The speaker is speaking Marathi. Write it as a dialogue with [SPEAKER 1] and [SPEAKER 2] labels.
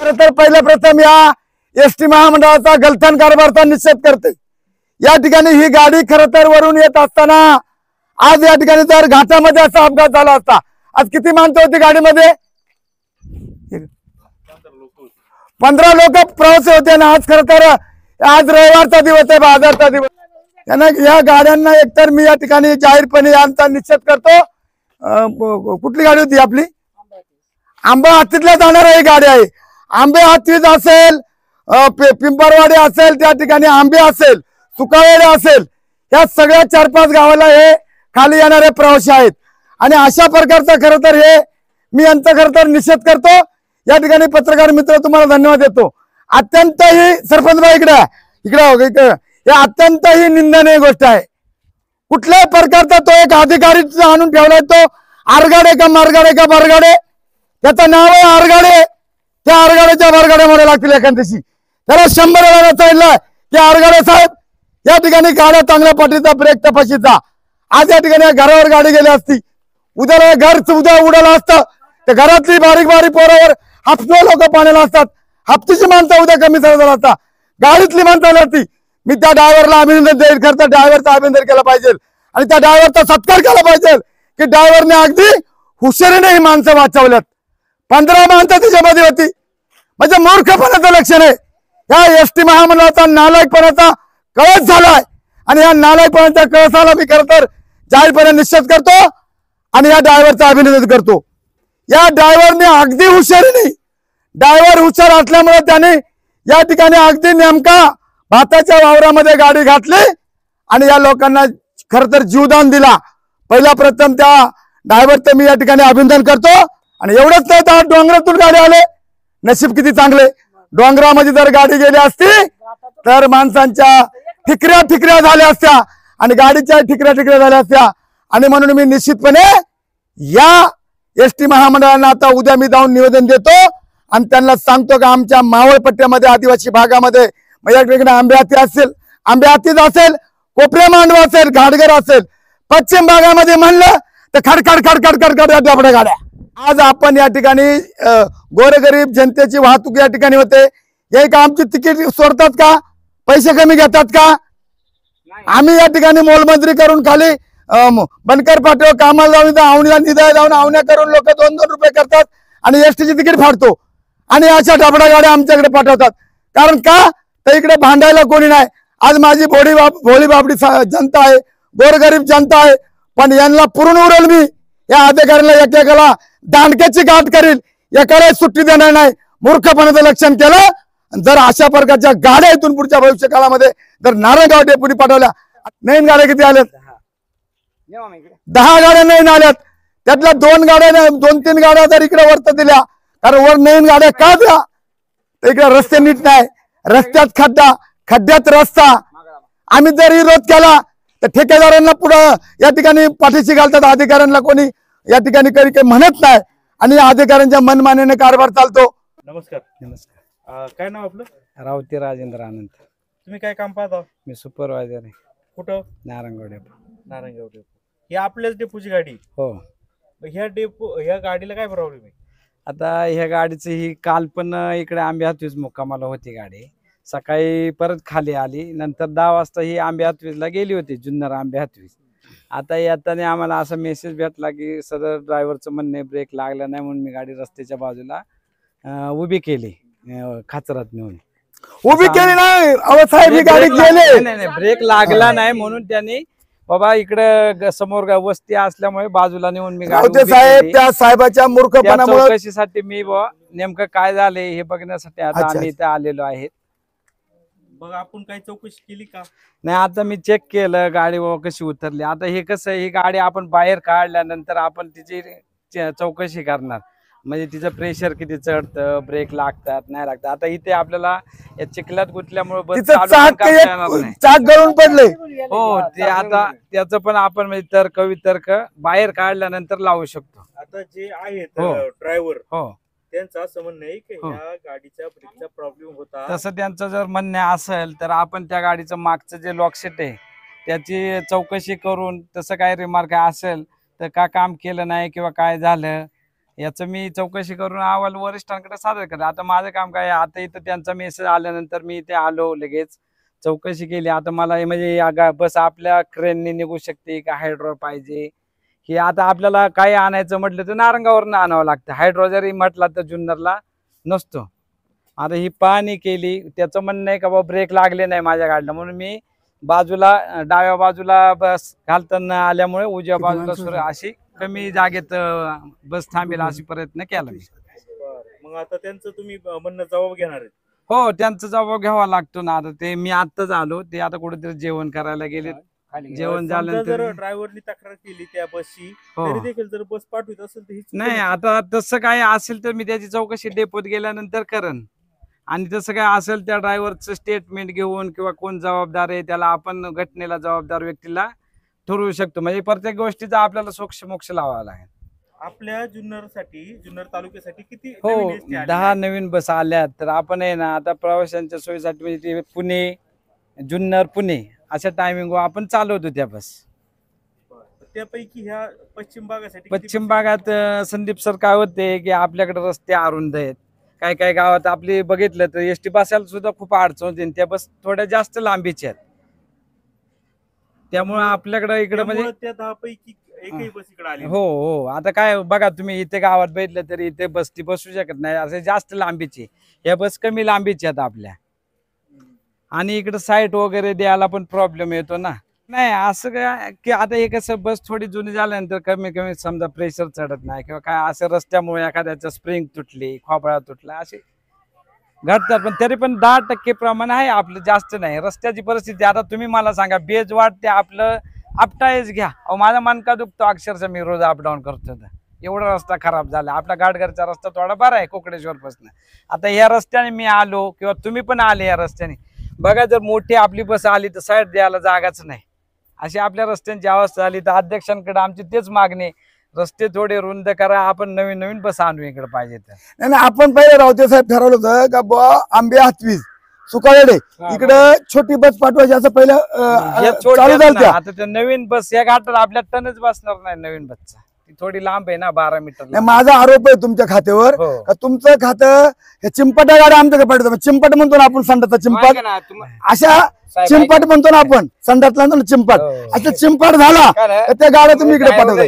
[SPEAKER 1] खरं तर पहिल्या प्रथम या एसटी महामंडळाचा गलथान कारभाराचा निषेध करते। या ठिकाणी ही गाडी खरं तर वरून येत असताना आज या ठिकाणी जर घाटामध्ये असा अपघात झाला असता, आज किती माणसं होती गाडीमध्ये? 15 लोक प्रवासी होते। आणि आज खरं तर आज रविवारचा दिवस आहे, बाजारचा दिवस। त्यांना या गाड्यांना एकतर मी या ठिकाणी जाहीरपणे यांचा निषेध करतो। कुठली गाडी होती आपली? आंबा हत्तीला जाणारी ही गाडी आहे। आंबे हत्तीच असेल, पिंपरवाडी असेल, त्या ठिकाणी आंबे असेल, सुकावेडे असेल, या सगळ्या 4-5 गावाला हे खाली येणारे प्रवासी आहेत। आणि अशा प्रकारचं खरं तर हे मी यांचा खरं तर निषेध करतो। या ठिकाणी पत्रकार मित्र तुम्हाला धन्यवाद देतो। अत्यंत ही सरपंच भाई इकडे हे अत्यंत ही निंदनीय गोष्ट आहे। कुठल्याही प्रकारचा तो एक अधिकारी आणून ठेवलाय, तो आरगाडे का मारगाडे का बरगाडे, त्याचं नाव आहे आरगाडे। त्या आरगाड्याच्या बरगाड्यामध्ये लागतील एखाद दिवशी। त्याला 100 वेळा सांगितलं की आरगाडे साहेब या ठिकाणी गाड्या चांगल्या पाठीचा ब्रेक तपाशीचा। आज या ठिकाणी घरावर गाडी गेली असती, उद्या घर उद्या उडालं असतं, तर घरातली बारीक बारीक पोरावर हापसो लोक पाण्याला असतात, हप्तीची माणसं उद्या कमी झाला असता, गाडीतली माणसं आली असती। मी त्या ड्रायव्हरला अभिनंदन देईल, खरं तर ड्रायव्हरचा अभिनंदन केला पाहिजे आणि त्या ड्रायव्हरचा सत्कार केला पाहिजे की ड्रायव्हरने अगदी हुशारीने ही माणसं वाचवल्यात। 15 माणसं तिच्यामध्ये होती, म्हणजे मूर्खपणाचं लक्षण आहे। या एसटी महामंडळाचा नालायकपणाचा कळस झालाय आणि या नालायकपणाच्या कळसाला मी खरं तर जाहीरपणे निषेध करतो आणि या ड्रायव्हरचं अभिनंदन करतो। या ड्रायव्हरने अगदी हुशारीने, ड्रायव्हर हुशार असल्यामुळे त्याने या ठिकाणी अगदी नेमका भाताच्या वावरामध्ये गाडी घातली आणि या लोकांना खरं तर जीवदान दिला। पहिला प्रथम त्या ड्रायव्हरचं मी या ठिकाणी अभिनंदन करतो। आणि एवढंच नाही तर डोंगरातून गाडी आले, नशीब किती चांगले। डोंगरामध्ये जर गाडी गेली असती तर माणसांच्या ठिकऱ्या झाल्या असत्या आणि गाडीच्या ठिकऱ्या झाल्या असत्या। आणि म्हणून मी निश्चितपणे या एसटी महामंडळांना आता उद्या मी जाऊन निवेदन देतो आणि त्यांना सांगतो की आमच्या मावळ पट्ट्यामध्ये आदिवासी भागामध्ये या ठिकाणी आंबे हत्तीच असेल, कोपरे मांडव असेल, घाटघर असेल, पश्चिम भागामध्ये म्हणलं तर खडखड डबड्या गाड्या। आज आपण या ठिकाणी गोरगरीब जनतेची वाहतूक या ठिकाणी होते, हे का आमची तिकीट सोडतात का? पैसे कमी घेतात का? आम्ही या ठिकाणी मोलमजुरी करून खाली बनकर पाठव कामाला जाऊन आवणीला निधाय जाऊन आवण्या करून लोक 2-2 रुपये करतात आणि एसटीची तिकीट फाडतो आणि अशा डबड्या गाड्या आमच्याकडे पाठवतात। कारण का? तर इकडे भांडायला कोणी नाही। आज माझी भोळी बाबडी जनता आहे, गोरगरीब जनता आहे, पण यांना पुरून उडेल मी। या अधिकाऱ्याला एकेकाला दांडक्याची गाठ करील, एकाला सुट्टी देणार नाही। मूर्खपणाचं लक्षण केलं। जर अशा प्रकारच्या गाड्या इथून पुढच्या भविष्य काळामध्ये जर नारायणगाव डेपुटी पाठवल्या, नवीन गाड्या किती आल्यात? 10 गाड्या नवीन आल्यात, त्यातल्या 2-3 गाड्या जर इकडे वरत दिल्या, कारण वर नवीन गाड्या का द्या? तर इकडे रस्ते नीट नाही, रस्त्यात खड्डा, खड्ड्यात रस्ता। आम्ही जर विरोध केला तर ठेकेदारांना पुढे या ठिकाणी पाठीशी घालतात, अधिकाऱ्यांना कोणी या ठिकाणी काही म्हणत नाही आणि अधिकाऱ्यांच्या मनमानेने कारभार चालतो।
[SPEAKER 2] नमस्कार। काय नाव आपलं?
[SPEAKER 3] रावती राजेंद्र आनंद।
[SPEAKER 2] तुम्ही काय काम पाहता?
[SPEAKER 3] मी सुपरवायझर आहे।
[SPEAKER 2] कुठं?
[SPEAKER 3] नारायणगाव डेपो।
[SPEAKER 2] नारायणगाव डेपो। ही आपल्याच डेपोची गाडी?
[SPEAKER 3] हो।
[SPEAKER 2] ह्या गाडीला काय प्रॉब्लेम आहे?
[SPEAKER 3] आता ह्या गाडीची ही काल पण इकडे आंबे हातवीस मुक्कामाला होती गाडी, सकाळी परत खाली आली, नंतर 10 वाजता ही आंबे हातवीसला गेली होती, जुन्नर आंबे हातवीस। आता येताना आम्हाला असा मेसेज भेटला की सदर ड्रायव्हरचं म्हणणे ब्रेक लागला नाही म्हणून मी गाडी रस्त्याच्या बाजूला उभी केली, खाचरात नेऊन
[SPEAKER 1] उभी केली नाही। साहेब ही गाडी गेली
[SPEAKER 3] नाही, ब्रेक लागला नाही म्हणून त्यांनी बाबा इकडे समोर वस्ती असल्यामुळे बाजूला नेऊन मी गाडी
[SPEAKER 1] साहेब त्या साहेबाच्या मूर्खपणामुळे
[SPEAKER 3] चौकशीसाठी मी नेमकं काय झालंय हे बघण्यासाठी आता आम्ही इथे आलेलो आहेत।
[SPEAKER 2] बघ आपण काही चौकशी केली का?
[SPEAKER 3] नाही, आता मी चेक केलं गाडी कशी उतरली। आता हे कसं आहे, ही गाडी आपण बाहेर काढल्यानंतर आपण तिची चौकशी करणार, म्हणजे तिचं प्रेशर किती चढतं, ब्रेक लागतात नाही लागतात। आता इथे आपल्याला या चिखलात गुतल्यामुळे
[SPEAKER 1] चाक गळून पडले।
[SPEAKER 3] हो, ते आता त्याचं पण आपण म्हणजे तर्क बाहेर काढल्यानंतर लावू शकतो।
[SPEAKER 2] आता जे आहेत ड्रायव्हर,
[SPEAKER 3] हो,
[SPEAKER 2] त्यांचं असं म्हणणं आहे की या गाडीच्या ब्रेकचा प्रॉब्लेम होता।
[SPEAKER 3] तसं त्यांचं जर म्हणणं असेल तर आपण त्या गाडीचं मागचं जे लॉकशीट आहे त्याची चौकशी करून तसं काय रिमार्क असेल तर का काम केलं नाही किंवा काय झालं याचं मी चौकशी करून अहवाल वरिष्ठांकडे सादर करतो. आता माझं काम काय आहे, आता इथं त्यांचा मेसेज आल्यानंतर मी इथे आलो, लगेच चौकशी केली. आता मला म्हणजे बस आपल्या क्रेनने निघू शकते का, हायड्रो पाहिजे की, आता आपल्याला काय आणायचं म्हटलं तर नारंगावरनं आणावं लागतं. हायड्रो जरी म्हटला तर जुन्नरला नसतो. आता ही पाहणी केली, त्याचं म्हणणं आहे का बाबा ब्रेक लागले नाही माझ्या गाडीला, म्हणून मी बाजूला डाव्या बाजूला बस घालताना आल्यामुळे उजव्या बाजूला अशी कमी जागेत बस थांबेल अशी प्रयत्न केला मी.
[SPEAKER 2] मग आता त्यांचं तुम्ही म्हणणं जबाब घेणार आहेत?
[SPEAKER 3] हो, त्यांचा जबाब घ्यावा लागतो ना. आता ते मी आत्ताच आलो, ते आता कुठेतरी जेवण करायला गेले. जेवण
[SPEAKER 2] समजा
[SPEAKER 3] झाल्यानंतर
[SPEAKER 2] जर ड्रायव्हरनी तक्रार केली त्या बसची,
[SPEAKER 3] हो.
[SPEAKER 2] तरी देखील जर बस पाठवत असेल तर
[SPEAKER 3] नाही, आता तसं काय असेल तर मी त्याची चौकशी डेपोत गेल्यानंतर करन. आणि तसं काय असेल त्या ड्रायव्हरचं स्टेटमेंट घेऊन किंवा कोण जबाबदार आहे त्याला आपण घटनेला जबाबदार व्यक्तीला ठरवू शकतो. म्हणजे प्रत्येक गोष्टीचा आपल्याला मोक्ष लावावा लागेल.
[SPEAKER 2] आपल्या जुन्नर तालुक्यासाठी किती
[SPEAKER 3] हो,
[SPEAKER 2] नवीन एसटी आलेल्या
[SPEAKER 3] 10
[SPEAKER 2] आहेत?
[SPEAKER 3] नवीन बस आल्यात. तर आपण आहे ना आता प्रवाशांच्या सोयीसाठी म्हणजे ते पुणे, जुन्नर, पुणे अशा टायमिंग आपण चालवतो त्या बस.
[SPEAKER 2] त्यापैकी ह्या पश्चिम भागासाठी
[SPEAKER 3] पश्चिम भागात संदीप सर काय होते की आपल्याकडे रस्ते अरुंद आहेत. काय काय गावात आपली बघितलं तर एसटी बसायला सुद्धा खूप अडचण होते. त्या बस थोड्या जास्त लांबीच्या आहेत. त्यामुळे आपल्याकडे इकडे म्हणजे
[SPEAKER 2] त्या 10 पैकी एकही बस इकडे आली
[SPEAKER 3] हो हो, आता काय बघा तुम्ही इथे गावात बघितलं तरी इथे बसती बसू शकत नाही, असे जास्त लांबीची. या बस कमी लांबीची आहेत आपल्या. आणि इकडे साईट वगैरे द्यायला पण प्रॉब्लेम येतो ना. नाही असं काय की आता हे कसं बस थोडी जुनी झाल्यानंतर कमी कमी समजा प्रेशर चढत नाही किंवा काय असं रस्त्यामुळे एखाद्याचं स्प्रिंग तुटली, खोबळा तुटला असे घडतात. पण तरी पण 10% प्रमाण आहे आपलं, जास्त नाही. रस्त्याची परिस्थिती आता तुम्ही मला सांगा, बेज वाटते आपलं आपटायच घ्या. अहो माझा मनका दुखतो अक्षरशः, मी रोज अपडाऊन करतो तर एवढा रस्ता खराब झाला. आपला गाडघरचा रस्ता थोडा बरा आहे कोकडेश्वर पासून. आता या रस्त्याने मी आलो किंवा तुम्ही पण आले या रस्त्याने, बघा जर मोठी आपली बस आली तर साईड द्यायला जागाच नाही. अशी आपल्या रस्त्यांची अवस्था झाली. तर अध्यक्षांकडे आमची तेच मागणी, रस्ते थोडे रुंद करा, आपण नवीन नवीन बस आणू इकडे पाहिजे तर.
[SPEAKER 1] नाही नाही, आपण पहिले रावते साहेब ठरवलं होतं का बुवा आंबे हातवीज सुकाळेडे इकडं छोटी बस पाठवायची असं पहिलं
[SPEAKER 3] या
[SPEAKER 1] चालू
[SPEAKER 3] छोट्या
[SPEAKER 1] झालं.
[SPEAKER 3] ना, आता त्या नवीन बस या घाटात आपल्या टनच बसणार नाही नवीन बसचा. ती थोडी लांब आहे ना, 12 मीटर.
[SPEAKER 1] माझा आरोप आहे तुमच्या खात्यावर
[SPEAKER 3] हो.
[SPEAKER 1] का तुमचं खातं हे चिंपटा गाड्या आमच्याकडे पाठवतो. चिंपट म्हणतो ना आपण, संडाचा चिंपट, अशा चिंपट म्हणतो ना आपण, संडातला चिंपट.
[SPEAKER 3] हो.
[SPEAKER 1] असं चिंपट झाला तर त्या गाड्या तुम्ही इकडे पाठवता.